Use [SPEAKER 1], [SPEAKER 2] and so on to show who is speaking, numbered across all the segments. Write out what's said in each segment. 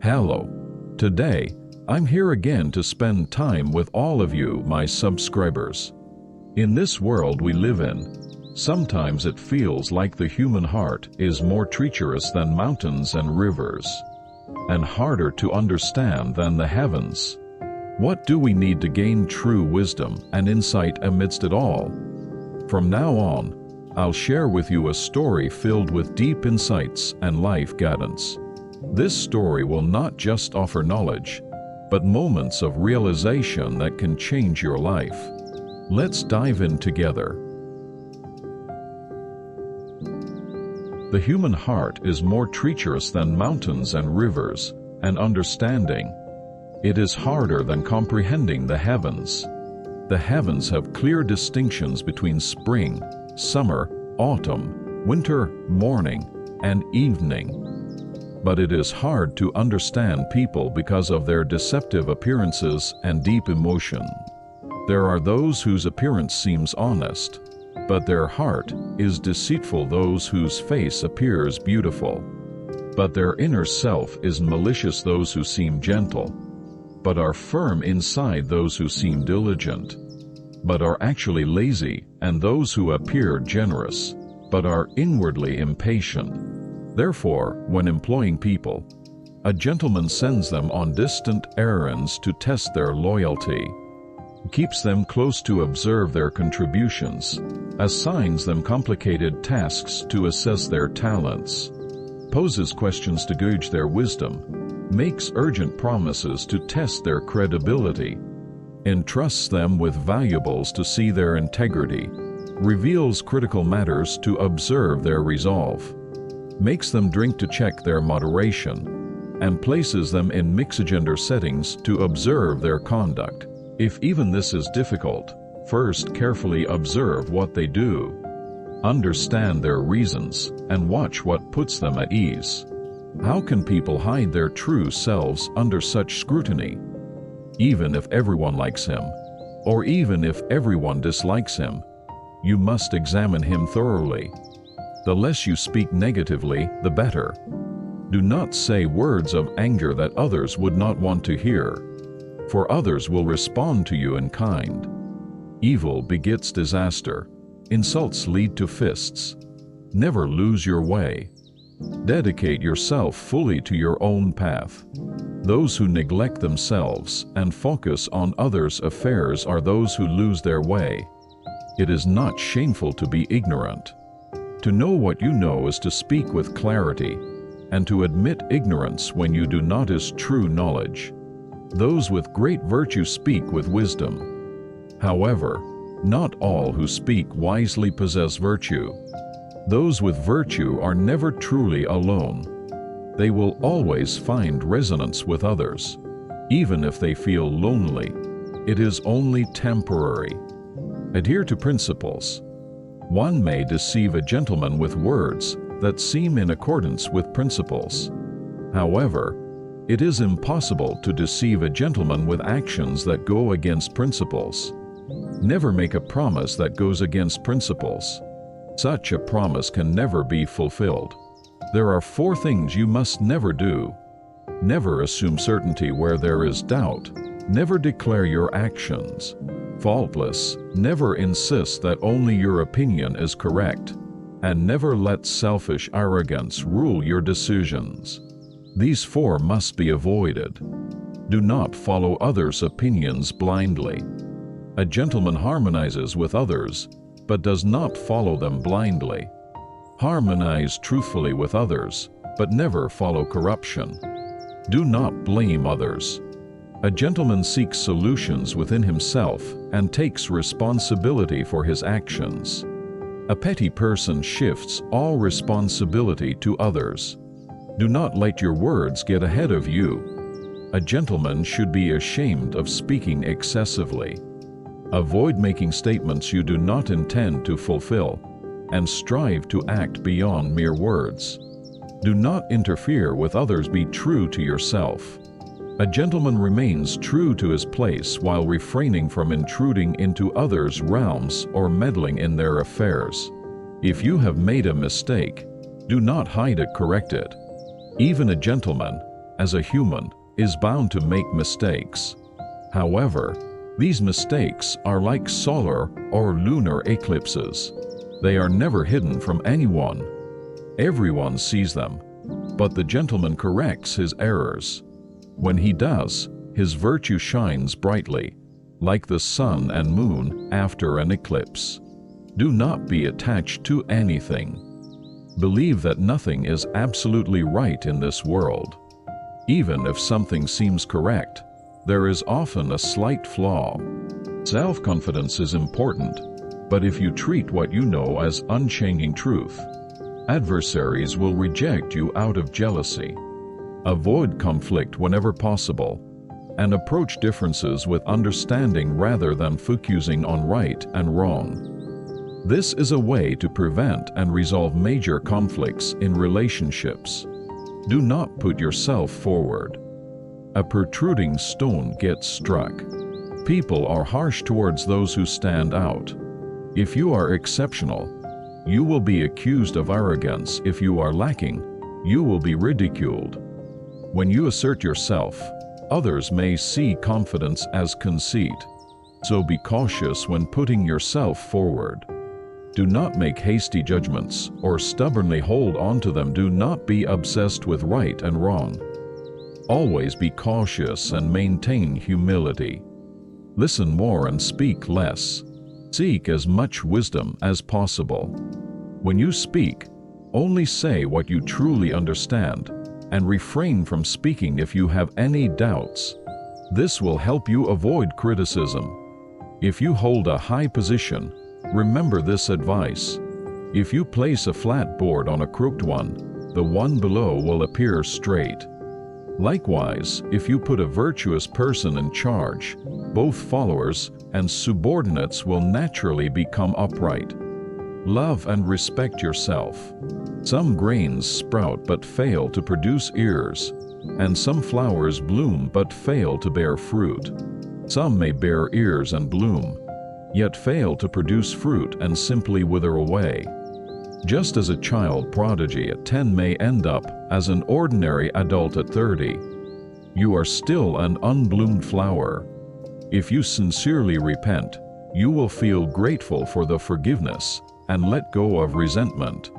[SPEAKER 1] Hello. Today, I'm here again to spend time with all of you, my subscribers. In this world we live in, sometimes it feels like the human heart is more treacherous than mountains and rivers, and harder to understand than the heavens. What do we need to gain true wisdom and insight amidst it all? From now on, I'll share with you a story filled with deep insights and life guidance. This story will not just offer knowledge, but moments of realization that can change your life. Let's dive in together. The human heart is more treacherous than mountains and rivers, and understanding it is harder than comprehending the heavens. The heavens have clear distinctions between spring, summer, autumn, winter, morning, and evening. But it is hard to understand people because of their deceptive appearances and deep emotion. There are those whose appearance seems honest, but their heart is deceitful, those whose face appears beautiful, but their inner self is malicious, those who seem gentle, but are firm inside, those who seem diligent, but are actually lazy, and those who appear generous, but are inwardly impatient. Therefore, when employing people, a gentleman sends them on distant errands to test their loyalty, keeps them close to observe their contributions, assigns them complicated tasks to assess their talents, poses questions to gauge their wisdom, makes urgent promises to test their credibility, entrusts them with valuables to see their integrity, reveals critical matters to observe their resolve, makes them drink to check their moderation, and places them in mixagender settings to observe their conduct. If even this is difficult, first carefully observe what they do, understand their reasons, and watch what puts them at ease. How can people hide their true selves under such scrutiny? Even if everyone likes him, or even if everyone dislikes him, you must examine him thoroughly. The less you speak negatively, the better. Do not say words of anger that others would not want to hear, for others will respond to you in kind. Evil begets disaster. Insults lead to fists. Never lose your way. Dedicate yourself fully to your own path. Those who neglect themselves and focus on others' affairs are those who lose their way. It is not shameful to be ignorant. To know what you know is to speak with clarity, and to admit ignorance when you do not is true knowledge. Those with great virtue speak with wisdom. However, not all who speak wisely possess virtue. Those with virtue are never truly alone. They will always find resonance with others. Even if they feel lonely, it is only temporary. Adhere to principles. One may deceive a gentleman with words that seem in accordance with principles. However, it is impossible to deceive a gentleman with actions that go against principles. Never make a promise that goes against principles. Such a promise can never be fulfilled. There are 4 things you must never do. Never assume certainty where there is doubt. Never declare your actions faultless. Never insist that only your opinion is correct. And never let selfish arrogance rule your decisions. These 4 must be avoided. Do not follow others' opinions blindly. A gentleman harmonizes with others, but does not follow them blindly. Harmonize truthfully with others, but never follow corruption. Do not blame others. A gentleman seeks solutions within himself and takes responsibility for his actions. A petty person shifts all responsibility to others. Do not let your words get ahead of you. A gentleman should be ashamed of speaking excessively. Avoid making statements you do not intend to fulfill, and strive to act beyond mere words. Do not interfere with others. Be true to yourself. A gentleman remains true to his place while refraining from intruding into others' realms or meddling in their affairs. If you have made a mistake, do not hide it, correct it. Even a gentleman, as a human, is bound to make mistakes. However, these mistakes are like solar or lunar eclipses. They are never hidden from anyone. Everyone sees them, but the gentleman corrects his errors. When he does, his virtue shines brightly, like the sun and moon after an eclipse. Do not be attached to anything. Believe that nothing is absolutely right in this world. Even if something seems correct, there is often a slight flaw. Self-confidence is important, but if you treat what you know as unchanging truth, adversaries will reject you out of jealousy. Avoid conflict whenever possible, and approach differences with understanding rather than focusing on right and wrong. This is a way to prevent and resolve major conflicts in relationships. Do not put yourself forward. A protruding stone gets struck. People are harsh towards those who stand out. If you are exceptional, you will be accused of arrogance. If you are lacking, you will be ridiculed. When you assert yourself, others may see confidence as conceit. So be cautious when putting yourself forward. Do not make hasty judgments or stubbornly hold on to them. Do not be obsessed with right and wrong. Always be cautious and maintain humility. Listen more and speak less. Seek as much wisdom as possible. When you speak, only say what you truly understand, and refrain from speaking if you have any doubts. This will help you avoid criticism. If you hold a high position, remember this advice. If you place a flat board on a crooked one, the one below will appear straight. Likewise, if you put a virtuous person in charge, both followers and subordinates will naturally become upright. Love and respect yourself. Some grains sprout but fail to produce ears, and some flowers bloom but fail to bear fruit. Some may bear ears and bloom, yet fail to produce fruit and simply wither away. Just as a child prodigy at 10 may end up as an ordinary adult at 30, you are still an unbloomed flower. If you sincerely repent, you will feel grateful for the forgiveness and let go of resentment.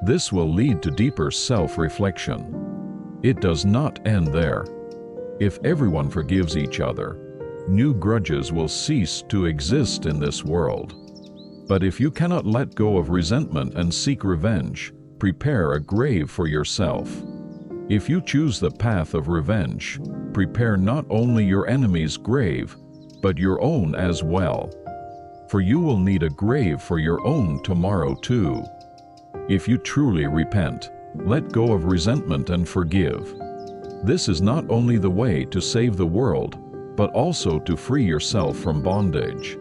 [SPEAKER 1] This will lead to deeper self-reflection. It does not end there. If everyone forgives each other, new grudges will cease to exist in this world. But if you cannot let go of resentment and seek revenge, prepare a grave for yourself. If you choose the path of revenge, prepare not only your enemy's grave, but your own as well. For you will need a grave for your own tomorrow too. If you truly repent, let go of resentment and forgive. This is not only the way to save the world, but also to free yourself from bondage.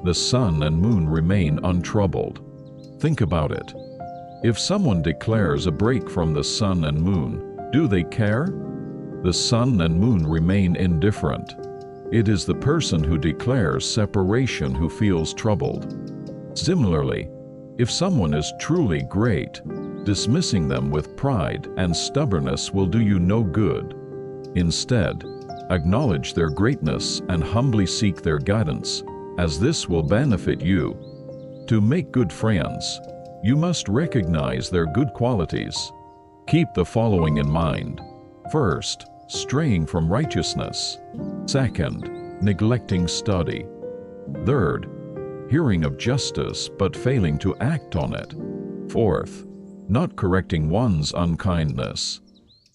[SPEAKER 1] The sun and moon remain untroubled. Think about it. If someone declares a break from the sun and moon, do they care? The sun and moon remain indifferent. It is the person who declares separation who feels troubled. Similarly, if someone is truly great, dismissing them with pride and stubbornness will do you no good. Instead, acknowledge their greatness and humbly seek their guidance, as this will benefit you. To make good friends, you must recognize their good qualities. Keep the following in mind. First, straying from righteousness. Second, neglecting study. Third, hearing of justice but failing to act on it. Fourth, not correcting one's unkindness.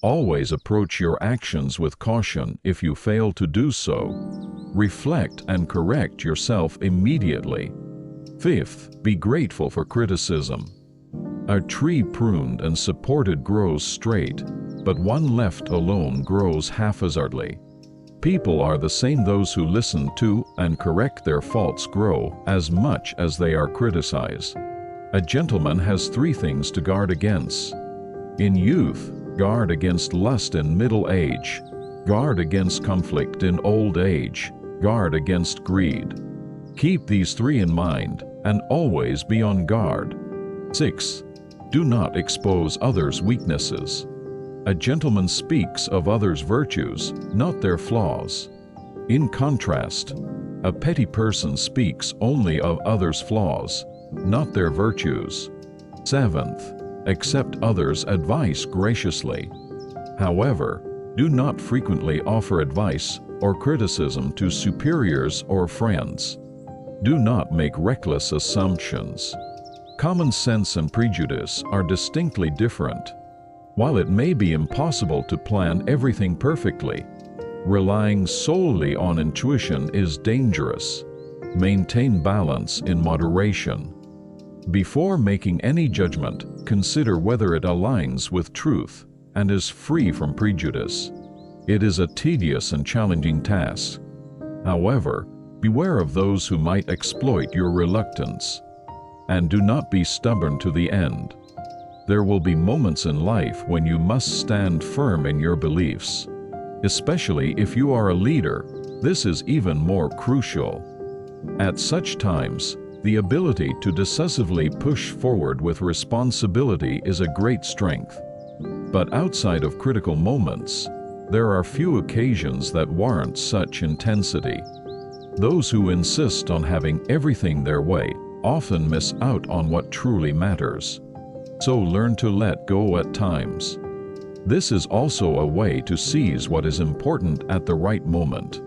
[SPEAKER 1] Always approach your actions with caution. If you fail to do so, reflect and correct yourself immediately. Fifth, be grateful for criticism. A tree pruned and supported grows straight, but one left alone grows haphazardly. People are the same. Those who listen to and correct their faults grow as much as they are criticized. A gentleman has 3 things to guard against. In youth, guard against lust. In middle age, guard against conflict. In old age, guard against greed. Keep these 3 in mind and always be on guard. 6. Do not expose others' weaknesses. A gentleman speaks of others' virtues, not their flaws. In contrast, a petty person speaks only of others' flaws, not their virtues. 7th, accept others' advice graciously. However, do not frequently offer advice or criticism to superiors or friends. Do not make reckless assumptions. Common sense and prejudice are distinctly different. While it may be impossible to plan everything perfectly, relying solely on intuition is dangerous. Maintain balance in moderation. Before making any judgment, consider whether it aligns with truth and is free from prejudice. It is a tedious and challenging task. However, beware of those who might exploit your reluctance. And do not be stubborn to the end. There will be moments in life when you must stand firm in your beliefs. Especially if you are a leader, this is even more crucial. At such times, the ability to decisively push forward with responsibility is a great strength. But outside of critical moments, there are few occasions that warrant such intensity. Those who insist on having everything their way often miss out on what truly matters. So learn to let go at times. This is also a way to seize what is important at the right moment.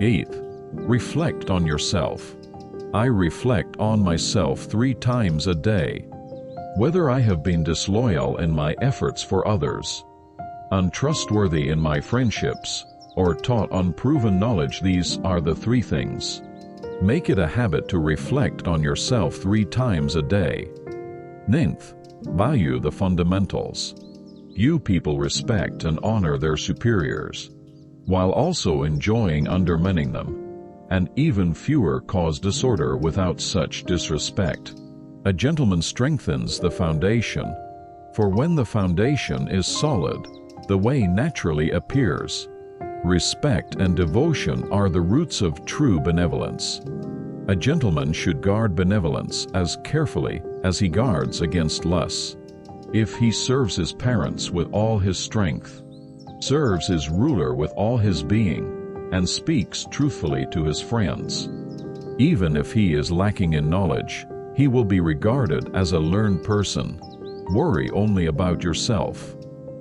[SPEAKER 1] 8th, reflect on yourself. I reflect on myself 3 times a day. Whether I have been disloyal in my efforts for others, untrustworthy in my friendships, or taught unproven knowledge, these are the 3 things. Make it a habit to reflect on yourself 3 times a day. 9th, value the fundamentals. Few people respect and honor their superiors, while also enjoying undermining them, and even fewer cause disorder without such disrespect. A gentleman strengthens the foundation, for when the foundation is solid, the way naturally appears. Respect and devotion are the roots of true benevolence. A gentleman should guard benevolence as carefully as he guards against lusts. If he serves his parents with all his strength, serves his ruler with all his being, and speaks truthfully to his friends, even if he is lacking in knowledge, he will be regarded as a learned person. Worry only about yourself.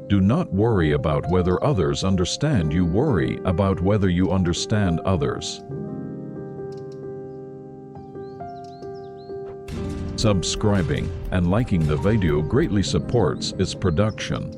[SPEAKER 1] Do not worry about whether others understand you. Worry about whether you understand others. Subscribing and liking the video greatly supports its production.